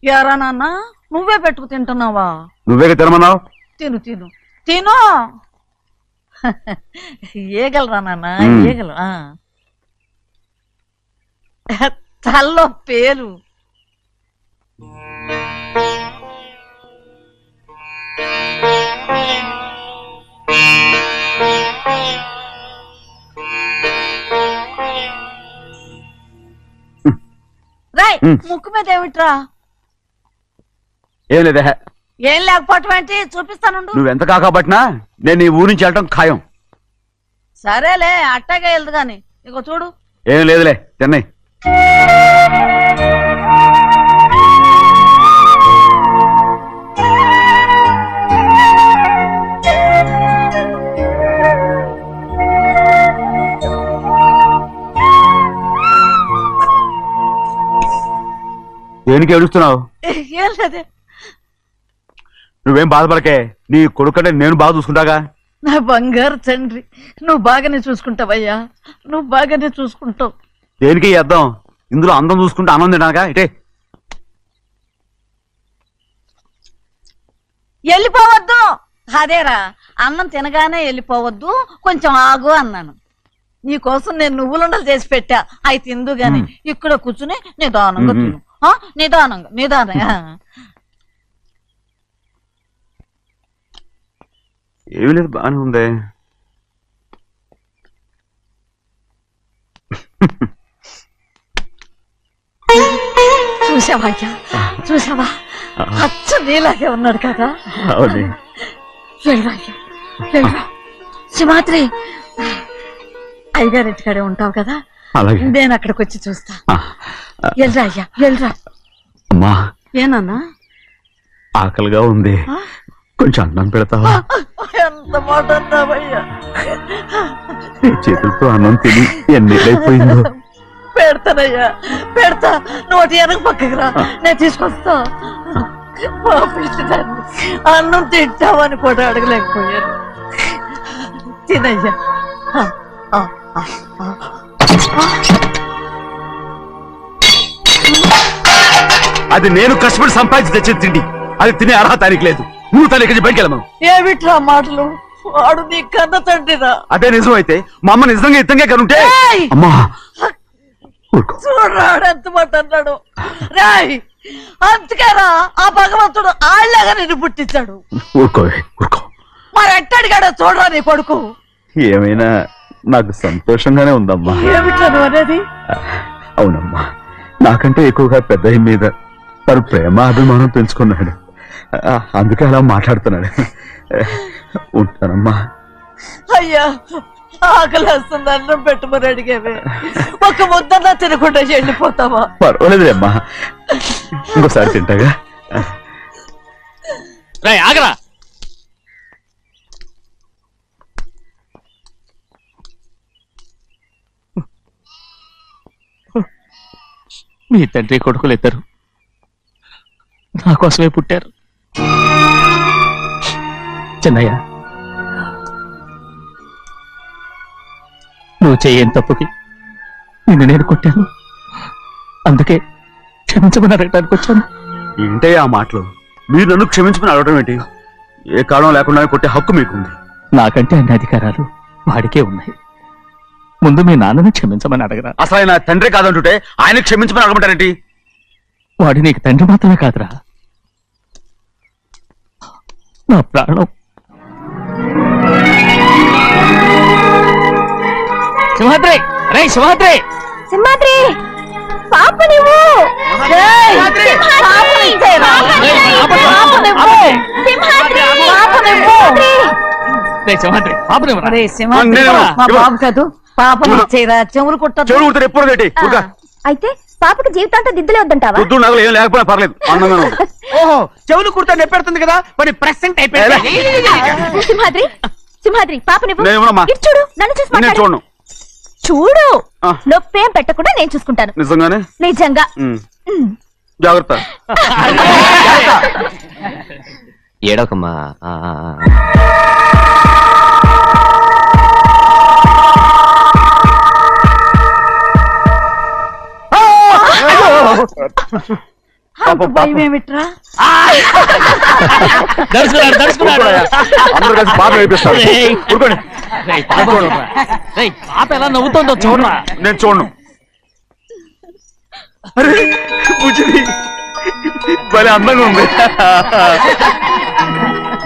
యారా నాన్న నువ్వే పెట్టుకు తింటున్నావా? నువ్వే తినమన్నావు. తిను తిను తిను. ఏగలరా నాన్న ఏగలు. తల్లో పేరు. రాయ్ ముక్కు మీద ఏమిట్రా? ఏం లేదే. ఏం లేకపోవటం ఏంటి చూపిస్తాను. నువ్వెంత కాకపట్టినా నేను ఈ ఊరి నుంచి వెళ్ళటం ఖాయం. సరేలే అట్టాగే వెళ్దు గాని ఇగో చూడు. ఏం లేదులే చెన్నై. దేనికి ఏడుస్తున్నావు? ఏం లేదే. నువ్వేం బాధపడకే, నీ కొడుకంటే నేను బాగా చూసుకుంటాగా. నా బంగారు తండ్రి, నువ్వు బాగానే చూసుకుంటావయ్యా, నువ్వు బాగానే చూసుకుంటావు. దేనికి అర్థం? ఇందులో అందం చూసుకుంటే అన్నం తినాగా. ఇటే వెళ్ళిపోవద్దు. అదేరా అన్నం తినగానే వెళ్ళిపోవద్దు, కొంచెం ఆగు అన్నాను. నీకోసం నేను నువ్వులుండలు చేసి పెట్టా, అవి తిందు గాని ఇక్కడ కూర్చుని నిదానంగా తిను. నిదానంగా నిదానంగా. ఏమి లేదు, బాగానే ఉంది. చూసావా అయ్యా, చూసావా? అచ్చ నీలాగే ఉన్నాడు కదా. సింహాద్రి, అయ్యగారింటికాడే ఉంటావు కదా, నేను అక్కడికి వచ్చి చూస్తా. వెళ్ళరా అయ్యా వెళ్ళరా. అమ్మా ఏనన్నా? ఆకలిగా ఉంది, కొంచెం అన్నం పెడతావా? ఎంత మాట అన్నావయ్యా. నీ చేతులతో అన్నం తిని ఎన్నిళ్ళైపోయిందో. పెడతానయ్యా పెడతా, నోటి వెనక పక్కకు రా, నేను తీసుకొస్తా. అన్నం తింటావని కూడా అడగలేకపోయాను. తినయ్యా. అది నేను కష్టపడి సంపాదించి తెచ్చేది తిండి, అది తినే అర్హత తనకి లేదు. నువ్వు తన ఇక్కడి బయటికి వెళ్ళమను. ఏమిట్రా మాటలు? వాడు నీ కన్న తండ్రిరా. అదే నిజం అయితే మా అమ్మ నిజంగా ఇద్దంగా కనుంటే. అమ్మా చూడరాడు ఎంత మాట అన్నాడు. రాయ్ అంతకేరా ఆ భగవంతుడు ఆళ్ళగా నిన్ను పుట్టించాడు. ఊరుకో ఊరుకో. మరి ఎట్టడిగాడో చూడరా నీ కొడుకు. ఏమైనా నాకు సంతోషంగానే ఉందమ్మా. ఏమిట్రా నువ్వు అనేది? అవునమ్మా, నాకంటే ఎక్కువగా పెద్ద మీద తను ప్రేమ అభిమానం పెంచుకున్నాడు, అందుకే అలా మాట్లాడుతున్నాడు. ఉంటానమ్మా. అయ్యా ఆకలి వస్తుంది, అన్నం పెట్టమని అడిగేవే, ఒక ముద్దన్నా తినకుండా వెళ్ళిపోతావా? పర్వాలేదులేమ్మా, ఇంకోసారి తింటాగా. ఆగరా. మీ తండ్రి కొడుకులు ఇద్దరు నా కోసమే పుట్టారు. చెన్నయ్య, నువ్వు చేయని తప్పుకి నిన్ను నేను కొట్టాను, అందుకే క్షమించమని అడగటానికి వచ్చాను. ఏంటయ్యా ఆ మాటలు? మీరు నన్ను క్షమించమని అడగడం ఏంటి? ఏ కారణం లేకుండా కొట్టే హక్కు మీకుంది. నాకంటే అన్ని అధికారాలు వాడికే ఉన్నాయి. ముందు మీ నాన్నని క్షమించమని అడగరా. అసలు ఆయన తండ్రి కాదంటుంటే ఆయన క్షమించమని అడగమంటారేంటి? వాడి నీకు తండ్రి మాత్రమే కాదురా, నా ప్రాణం. సింహాద్రి, రే సింహాద్రి, సింహాద్రి పాప నువ్వు. బాబు కాదు, పాపం ఇచ్చేరా. చెవులు కుట్టదు. ఎప్పుడు అయితే పాపకి జీవితాంతం దిద్దులే వద్దంటావా? ఏం లేకపోయినా పర్లేదు. ఓహో, చెవులు కుర్తా నెప్పెడుతుంది కదా, మరి ప్రెసెంట్ అయిపోయింది. సింహాద్రి సింహాద్రి పాప నువ్వు చూడు, నన్ను చూసి చూడు. చూడు, నొప్పేం పెట్టకుండా నేను చూసుకుంటాను. నిజంగానే? నిజంగా. జాగ్రత్త. ఏడోకమ్మా. అంత భయం ఏమిట్రా? దడుచుకున్నాడు దడుచుకున్నాడు అందరూ కలిసి పాప వేపిస్తారు. ఊరుకోండి. పాప ఎలా నవ్వుతుందో చూడరా. నేను చూడను. అరే బుజ్జిది భలే అందంగా ఉంది.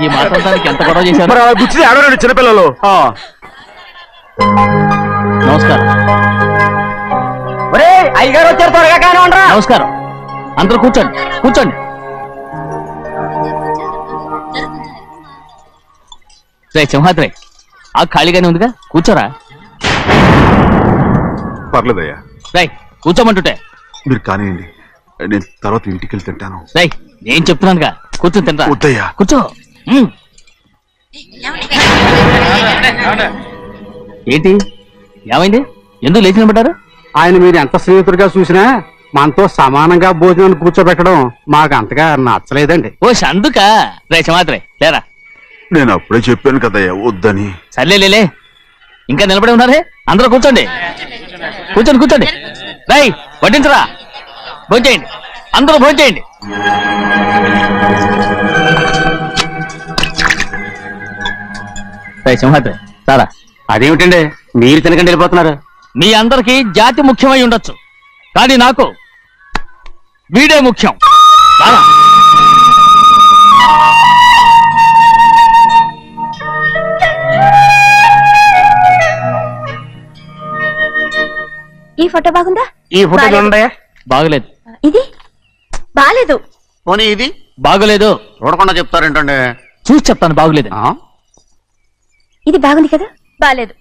ఈ మాట్లాడడానికి ఎంత గొడవ చేశారు. మరి బుజ్జిది ఆడవాడు చిన్నపిల్లలు. నమస్కారం. అయ్యగారు వచ్చారు, త్వరగా కానివ్వండిరా. నమస్కారం. అందరూ కూర్చోండి కూర్చోండి. రే సింహాద్రి, ఆ ఖాళీగానే ఉందిగా, కూర్చోరా. పర్లేదయ్యా, రై కూర్చోమంటుంటే. మీరు కానివ్వండి, నేను తర్వాత ఇంటికి వెళ్ళి తింటాను. రై నేను చెప్తున్నానుగా, కూర్చొని తింటా. వద్దయ్యా. కూర్చో. ఏంటి ఏమైంది? ఎందుకు లేచి నిలబడ్డారు? ఆయన మీరు ఎంత స్నేహితుడిగా చూసినా మనతో సమానంగా భోజనాన్ని కూర్చోబెట్టడం మాకు అంతగా నచ్చలేదండి. ఓ అందుక. రే సింహాద్రి లేరా. నేను అప్పుడే చెప్పాను కదయ్యా వద్దని. సర్లే ఇంకా నిలబడి ఉన్నారే, అందరూ కూర్చోండి కూర్చోండి కూర్చోండి. రై వడ్డించరా, భోంచేయండి, అందరూ భోంచేయండి. రై సింహాద్రి సారా. అదేమిటండి మీరు తినకండి వెళ్ళిపోతున్నారు? మీ అందరికి జాతి ముఖ్యమై ఉండొచ్చు, కానీ నాకు వీడే ముఖ్యం. సారా. ఈ ఫోటో బాగుందా? ఈ ఫోటో చూడండి. బాగలేదు. ఇది బాలేదు. పోనీ ఇది బాగలేదు. చూడకుండా చెప్తారేంటండి? చూసి చెప్తాను బాగలేదు. ఇది బాగుంది కదా? బాలేదు.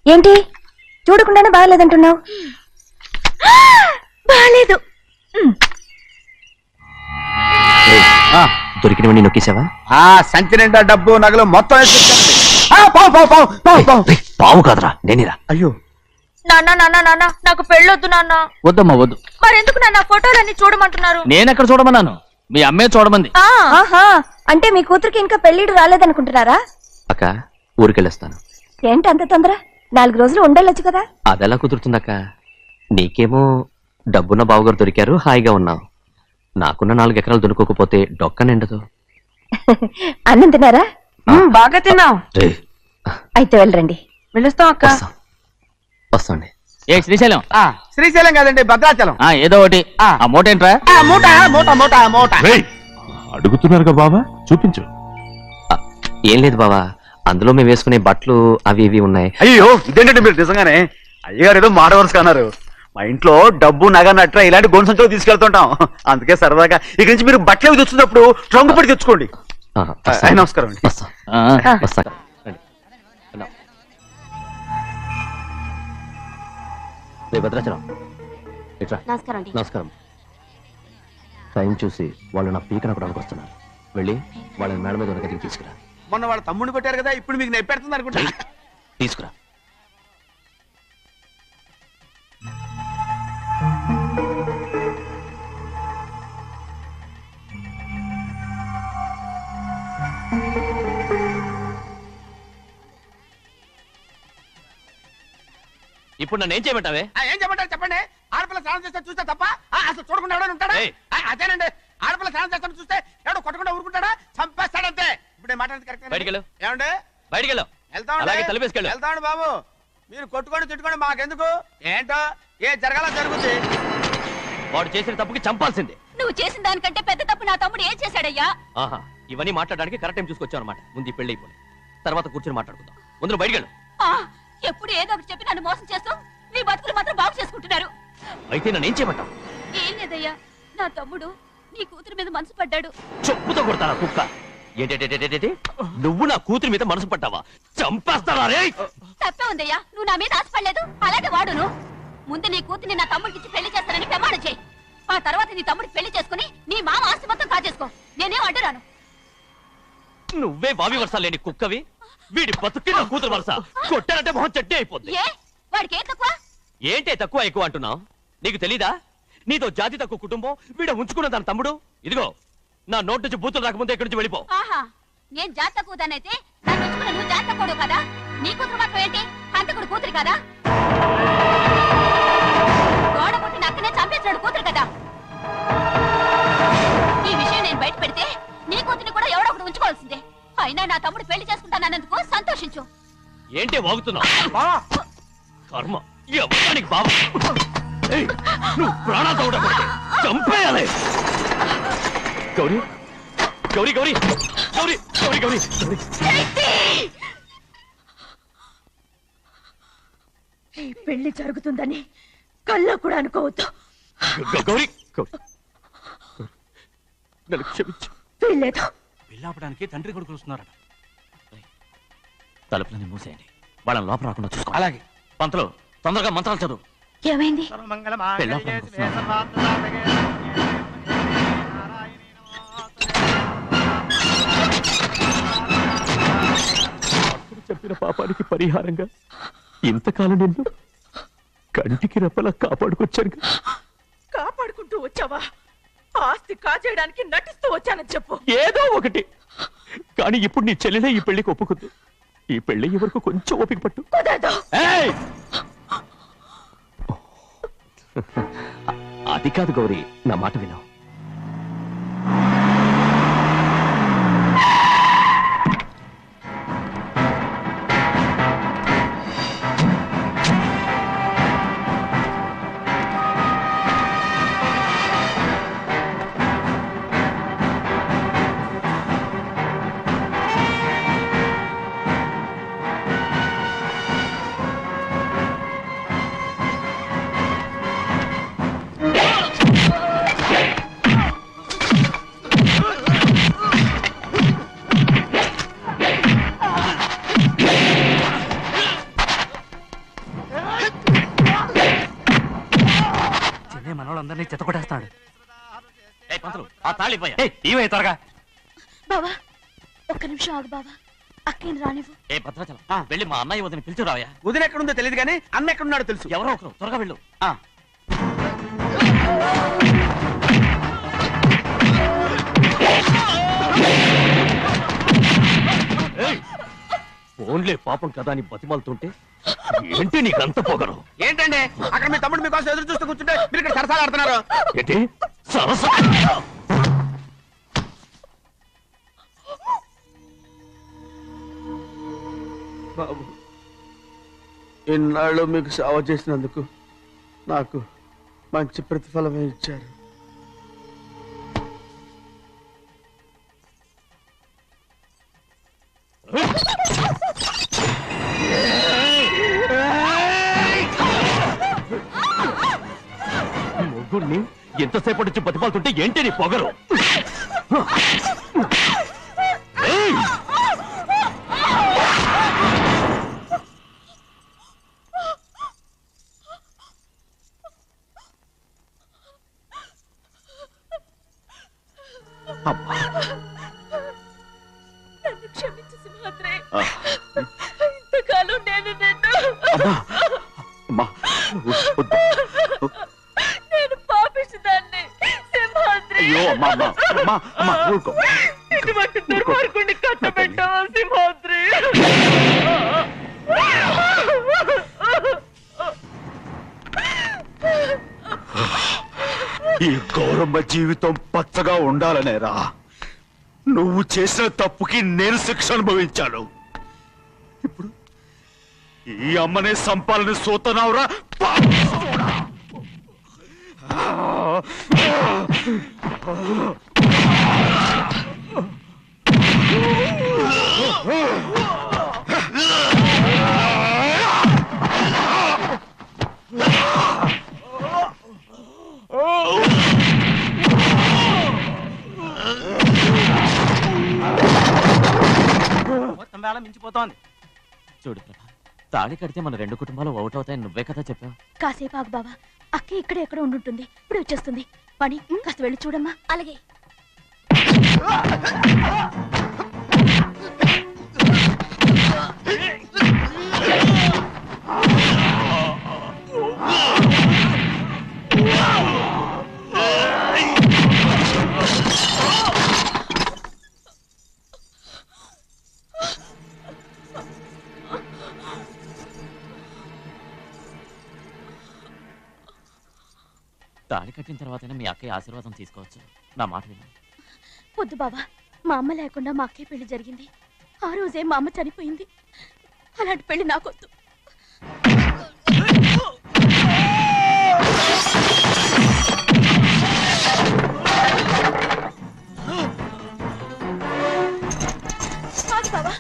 ఏంటి చూడకుండానే బాగలేదంటున్నావు? బాలేదు. దొరికినవన్నీ నొక్కేసావా? సంచి నిండా డబ్బు నగలు మొత్తం పావు కాదురా, నేనేరా. అయ్యో నాన్న నాన్న నాన్న, నాకు పెళ్ళొద్దు నాన్న. వద్దమ్మా వద్దు. మరెందుకు నాన్న ఫోటోలన్నీ చూడమంటున్నారు? నేనెక్కడ చూడమన్నాను, మీ అమ్మే చూడమంది. ఆహా, అంటే మీ కూతురికి ఇంకా పెళ్లిడు రాలేదనుకుంటున్నారా? అక్క ఊరికెళ్ళొస్తాను. ఏంటి అంత తొందర? 4 రోజులు ఉండొచ్చు కదా. అదెలా కుదురుతుందక్క? నీకేమో డబ్బున్న బావగారు దొరికారు, హాయిగా ఉన్నావు. నాకున్న 4 ఎకరాలు దొరకకపోతే డొక్క నిండదు. అన్నం తిన్నారా? బాగా తిన్నావు. రే, అయితే వెళ్ళరండి. వెళ్ళొస్తాం అక్క. వస్తాండి. ఏ శ్రీశైలం. శ్రీశైలం కాదండి, భద్రాచలం. ఏదో ఒకటి. ఆ మూట ఏంట్రా? మూట మూట మూట మూట. అడుగుతున్నారుగా బాబా, చూపించు. ఏం లేదు బావా, అందులో మేము వేసుకునే బట్టలు అవి ఇవి ఉన్నాయి. అయ్యో ఇదేంటంటే మీరు నిజంగానే అయ్యగారు ఏదో మాడవర్స్ అన్నారు. మా ఇంట్లో డబ్బు నగ నట్ర ఇలాంటి గొంతు సంచులు తీసుకెళ్తుంటాం. అందుకే సరదాగా ఇక నుంచి మీరు బట్టలు అవి తెచ్చుకున్నప్పుడు ట్రంక్ పడి తెచ్చుకోండి. నమస్కారం అండి. వస్తా వస్తా. రే భద్రాచలం, ఇట్రా. నమస్కారం. టైం చూసి వాళ్ళు నా పీకన కూడా వస్తున్నారు. వెళ్ళి వాళ్ళని మేడ మీద ఉన్న గదికి తీసుకురా. మొన్న వాళ్ళ తమ్ముడిని కొట్టారు కదా, ఇప్పుడు మీకు నెప్పెడుతుంది అనుకుంటా. తీసుకురా. ఇప్పుడు నన్ను ఏం చేయమంటావే? ఏం చెప్పంటారు చెప్పండి. ఆడపిల్ల స్నానం చేస్తే చూస్తే తప్ప అసలు చూడకుండా ఎవడైనా ఉంటాడా? అదేనండి, ఆడపిల్ల స్నానం చేస్తాను చూస్తే ఎవడో కొట్టకుండా ఊరుకుంటాడా? చంపేస్తాడంతే. ఇప్పుడు మాట్లాడేది కరెక్ట్. బయటికెళ్ళు. ఏమండి? బయటికెళ్ళు. అలాగే తలపేసుకెళ్ళు. వెళ్తామండి బాబు. మీరు కొట్టుకొని తిట్టుకోండి, మాకెందుకు? ఏంటో ఏ జరగాల జరుగుతుంది. వాడు చేసిన తప్పుకి చంపాల్సిందే. నువ్వు చేసిన దానికంటే పెద్ద తప్పు నా తమ్ముడు ఏం చేశాడయ్యా? ఆహా, ఇవన్నీ మాట్లాడడానికి కరెక్ట్ టైం చూసుకొచ్చావు అనమాట. ముందు పెళ్లి అయిపోయి తర్వాత కూర్చొని మాట్లాడుకుందాం. ముందు బయటికెళ్ళు. ఎప్పుడు ఏదో ఒకటి చెప్పి నన్ను మోసం చేస్తూ మీ బతుకులు మాత్రం బాగు చేసుకుంటున్నారు. అయితే నన్ను ఏం చేయమంటావు? ఏం లేదయ్యా, నా తమ్ముడు నీ కూతురు మీద మనసు పడ్డాడు. చెప్పుతో కొడతారా కుక్క? ఏంటేంటి నువ్వు నా కూతురి మీద మనసు పడ్డావా? చంపేస్తారా రే? తప్పే ఉందయ్యా, నువ్వు నా మీద ఆశపడలేదు, అలాగే వాడును. ముందు నీ కూతుర్ని నా తమ్ముడికి పెళ్లి చేస్తానని ప్రమాణం చేయి. ఆ తర్వాత నీ తమ్ముడికి పెళ్లి చేసుకుని నీ మామ ఆస్తి మొత్తం కాజేసుకో. నేనేం అడ్డురాను. నువ్వే వావి వరస లేని కుక్కవి. వీడి బతుక్కి నా కూతురు వరస. కొట్టారంటే మొహం చెట్టే అయిపోద్ది. ఏ వాడికి ఏం తక్కువ? ఏంటే తక్కువ ఎక్కువ అంటున్నావు? నీకు తెలీదా? నీతో జాతి తక్కువ కుటుంబం వీడ ఉంచుకున్న తన తమ్ముడు. ఇదిగో నా నోటి నుంచి బూతులు రాకముందే ఇక్కడి నుంచి వెళ్ళిపో. ఆహా, నేను జాతి తక్కువదానైతే నన్ను ఉంచుకున్న నువ్వు జాతి తక్కువ కదా? నీ కూతురు మాత్రం ఏంటి? హంతకుడు కూతురు కదా? గోడ పుట్టిన అక్కనే చంపేసినాడు కూతురు కదా? అయినా నా తమ్ముడు పెళ్లి చేసుకుంటానన్నందుకు సంతోషించు. ఏంటి వాగుతున్నావు? బావా కర్మ ఎవరికి బాబు నువ్వు ప్రాణాలు తోడకూడదు, చంపేయాలి. గౌరీ గౌరీ గౌరీ గౌరీ గౌరీ గౌరీ ఈ పెళ్లి జరుగుతుందని కళ్ళ కూడా అనుకోవద్దు. గౌరీ గౌరీ నన్ను క్షమించు. వీల్లేదు. పెళ్ళాపడానికి తండ్రి కొడుకులు వస్తున్నారట. తలుపులని మూసేయండి, వాళ్ళని లోపల రాకుండా చూసుకో. అలాగే. పంతులు తొందరగా మంత్రాలు చదువు. ఏమైంది? చెప్పిన పాపానికి పరిహారంగా ఇంతకాలం నిన్ను కంటికి రెప్పలా కాపాడుకొచ్చాను. కాపాడుకుంటూ వచ్చావా? ఆస్తి కాజేయడానికి నటిస్తూ వచ్చానని చెప్పు. ఏదో ఒకటి, కానీ ఇప్పుడు నీ చెల్లెలే ఈ పెళ్లికి ఒప్పుకుంది. ఈ పెళ్లి వరకు కొంచెం ఓపిక పట్టు. కుదరదు. ఏయ్! అది కాదు గౌరీ, నా మాట విను. మనోళ్ళందరినీ చెత్తకొట్టేస్తాడు. ఆ తాళి ఇవే త్వరగా. బావా ఒక్క నిమిషం ఆగు బావా, అక్కేని రానివ్వు. ఏ భద్రాచలం వెళ్ళి మా అన్నయ్య వదిన పిలిచిరావయ్యా. వదిన ఎక్కడుందో తెలియదు కానీ అన్న ఎక్కడున్నాడో తెలుసు. ఎవరో ఒకరు త్వరగా వెళ్ళు. ఫోన్లే పాపం కదా అని బతిమాలుతుంటే ఏంటి నీకంత పొగరు? ఏంటండి అక్కడ మీ తమ్ముడు మీకోసం ఎదురు చూస్తూ కూర్చుంటే మీరు ఇక్కడ సరసాలు ఆడుతున్నారు. ఏంటి సరస? బాబు, ఇన్నాళ్ళు మీకు సేవ చేసినందుకు నాకు మంచి ప్రతిఫలమే ఇచ్చారు. ముగ్గురిని ఎంతసేపటి నుంచి బతిమాలుతుంటే ఏంటి నీ పొగరు? నన్ను క్షమించు సింహాద్రి. ఇంతకాలం నేను నేను పాపిస్తుదాన్ని సింహాద్రి. ఇటువంటి దుర్మార్గుడిని కట్టబెట్టావా సింహాద్రి? ఈ గౌరమ్మ జీవితం పచ్చగా ఉండాలనేరా నువ్వు చేసిన తప్పుకి నేను శిక్ష అనుభవించాను. ఇప్పుడు ఈ అమ్మనే సంపాలని సోతనావురా. మొత్తం వేళ మించిపోతోంది. చూడు ప్రభా, తాళి కడితే మన రెండు కుటుంబాలు అవుతాయని నువ్వే కదా చెప్పావు. కాసేపు ఆగు బావా, అక్క ఇక్కడే ఎక్కడ ఉండుంటుంది, ఇప్పుడు వచ్చేస్తుంది. పని కాస్త వెళ్ళి చూడమ్మా. అలాగే. తాళి కట్టిన తర్వాతనే మీ అక్కయ్య ఆశీర్వాదం తీసుకోవచ్చు. నా మాట విను. వద్దు బావా, మా అమ్మ లేకుండా మా అక్కయ్య పెళ్లి జరిగింది. ఆ రోజే మా అమ్మ చనిపోయింది. అలాంటి పెళ్లి నాకొద్దు. కాదు బావా.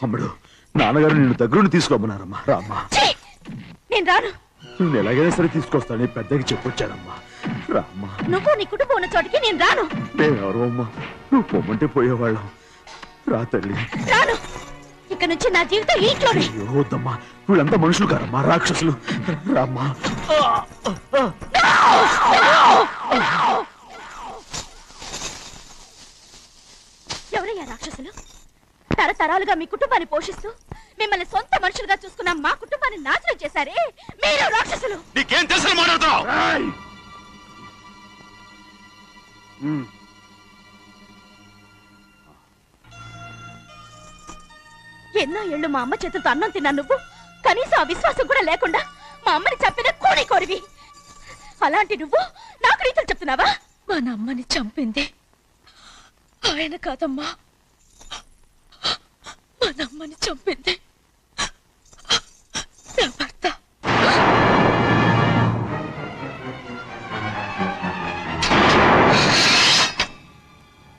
అమ్ముడు, నాన్నగారు నిన్ను దగ్గరుండి తీసుకోమన్నారమ్మా. రామ్మా. నేను రాను. నువ్వు ఎలాగైనా సరే తీసుకొస్తానని పెద్దకి చెప్పొచ్చానమ్మా. రామ్మా. నువ్వు నీ కుటుంబం ఉన్న చోటికి నేను రాను. మేమెవరో అమ్మా, నువ్వు పొమ్మంటే పోయేవాళ్ళం. రా తల్లి. రాను. ఇక నుంచి నా జీవితం ఈ ఇంట్లోనే. అయ్యో వద్దమ్మా, వీళ్ళంతా మనుషులు కారమ్మా, రాక్షసులు. రామ్మా. ఎవరయ్యా రాక్షసులు? తరతరాలుగా మీ కుటుంబాన్ని పోషిస్తూ మిమ్మల్ని సొంత మనుషులుగా చూసుకున్న మా కుటుంబాన్ని నాశనం చేశారే మీరు రాక్షసులు. నీకేం తెలుసు మాట్లాడుతున్నావు? ఎన్నో ఏళ్ళు మా అమ్మ చేతులతో అన్నం తిన్నా నువ్వు కనీసం ఆ విశ్వాసం కూడా లేకుండా మా అమ్మని చంపిన కోడి కోరివి. అలాంటి నువ్వు నాకు రీతులు చెప్తున్నావా? మన అమ్మని చంపింది ఆయన కాదమ్మా, మన అమ్మని చంపింది నా భర్త.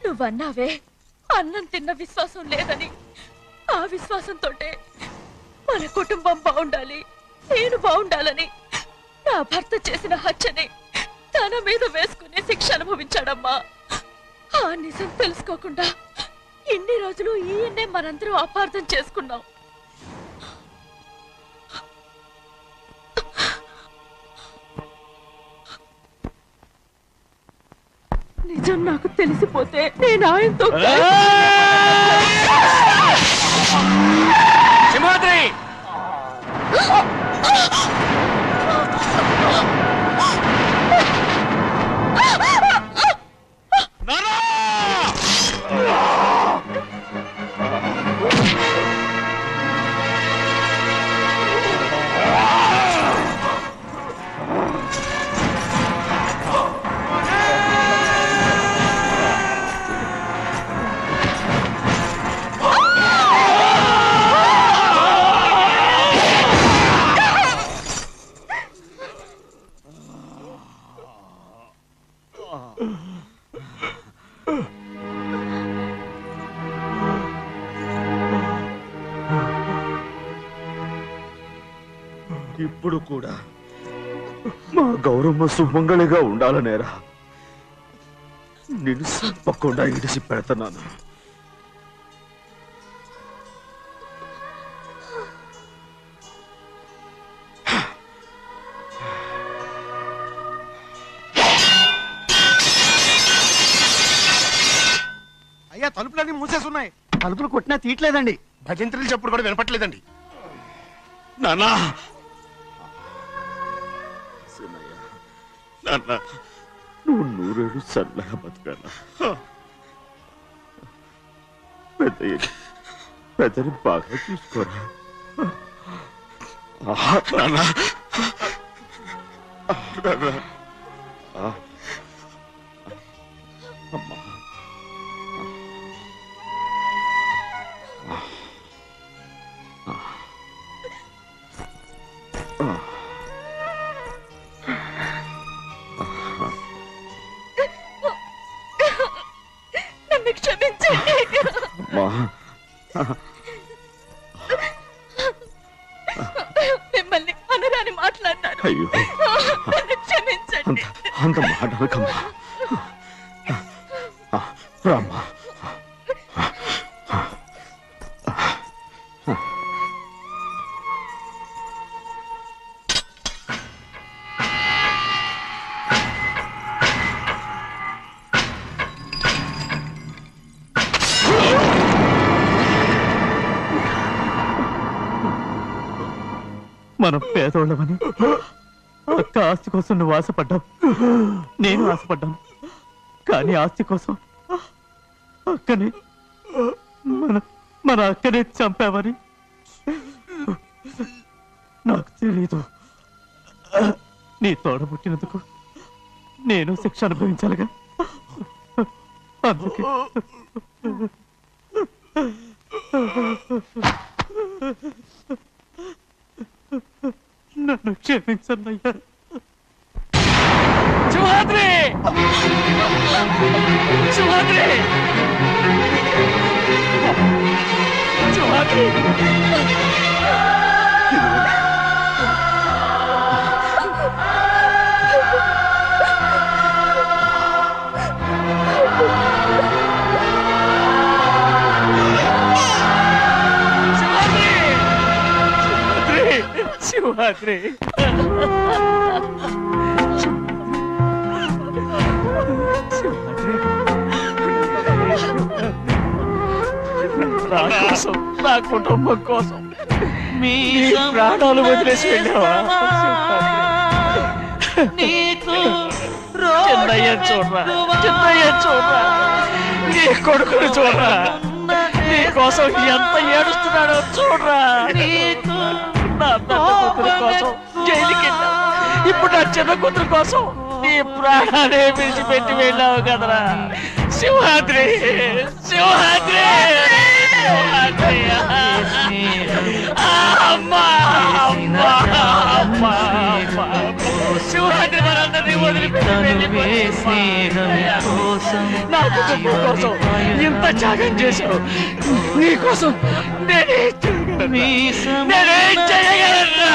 నువ్వన్నావే అన్నం తిన్న విశ్వాసం లేదని. ఆ విశ్వాసంతోటే మన కుటుంబం బాగుండాలి, నేను బాగుండాలని నా భర్త చేసిన హత్యని తన మీద వేసుకునే శిక్ష అనుభవించాడమ్మా. ఆ నిజం తెలుసుకోకుండా ఇన్ని రోజులు ఈయన్నే మనందరం అపార్థం చేసుకున్నాం. నిజం నాకు తెలిసిపోతే నేను ఆయనతో సింహాద్రి! ఇప్పుడు కూడా మా గౌరమ్మ సుమంగళిగా ఉండాలనేరా నిన్ను తప్పకుండా ఇడిసి పెడతాను. అయ్యా తలుపులన్నీ మూసేసున్నాయి. తలుపులు కొట్టినా తీయట్లేదండి. భజంత్రులు చెప్పుడు కూడా వినపట్లేదండి. నానా నువ్వు నూరేడు చల్లగా బతకాలా. పెద్దని బాగా చూసుకోరా. అమ్మా. నన్ను క్షమించండి. అమ్మా. మిమ్మల్ని అనరాని మాట్లాడినాను. అయ్యో నన్ను క్షమించండి. అంత మాటలకమ్మా. రామ్మా. మనం పేదోళ్ళమని అక్క ఆస్తి కోసం నువ్వు ఆశపడ్డావు, నేను ఆశపడ్డాను. కానీ ఆస్తి కోసం అక్కని మన అక్కనే చంపావని నాకు తెలీదు. నీ తోడబుట్టినందుకు నేను శిక్ష అనుభవించాలిగా. అందుకే నన్ను క్షమించన్నయ్యా. శివాద్రి! శివాద్రి! శివాద్రి! శివాద్రి! నా కోసం, నా కుటుంబం కోసం మీ ప్రాణాలు వదిలేసి వెళ్ళావా? చిన్నయ్య చూడరా, చిన్నయ్య చూడరా, నీ కొడుకుని చూడరా, నీ కోసం ఎంత ఏడుస్తున్నాడో చూడరా. నా పెద్ద కూతురు కోసం జైలుకి వెళ్ళావు, ఇప్పుడు నా చిన్న కూతురు కోసం నీ ప్రాణాలే విడిచిపెట్టి వెళ్ళావు కదరా. శివాద్రి! శివాద్రి! శివాద్రి! అమ్మా! అమ్మా! అమ్మా! అమ్మా! శివాద్రి మనందరినీ వదిలిపెట్టి వెళ్ళిపోయి నా కుటుంబం కోసం ఇంత త్యాగం చేశావు. నీ కోసం నేనేం చేయగలను? నేనేం చేయగలరా?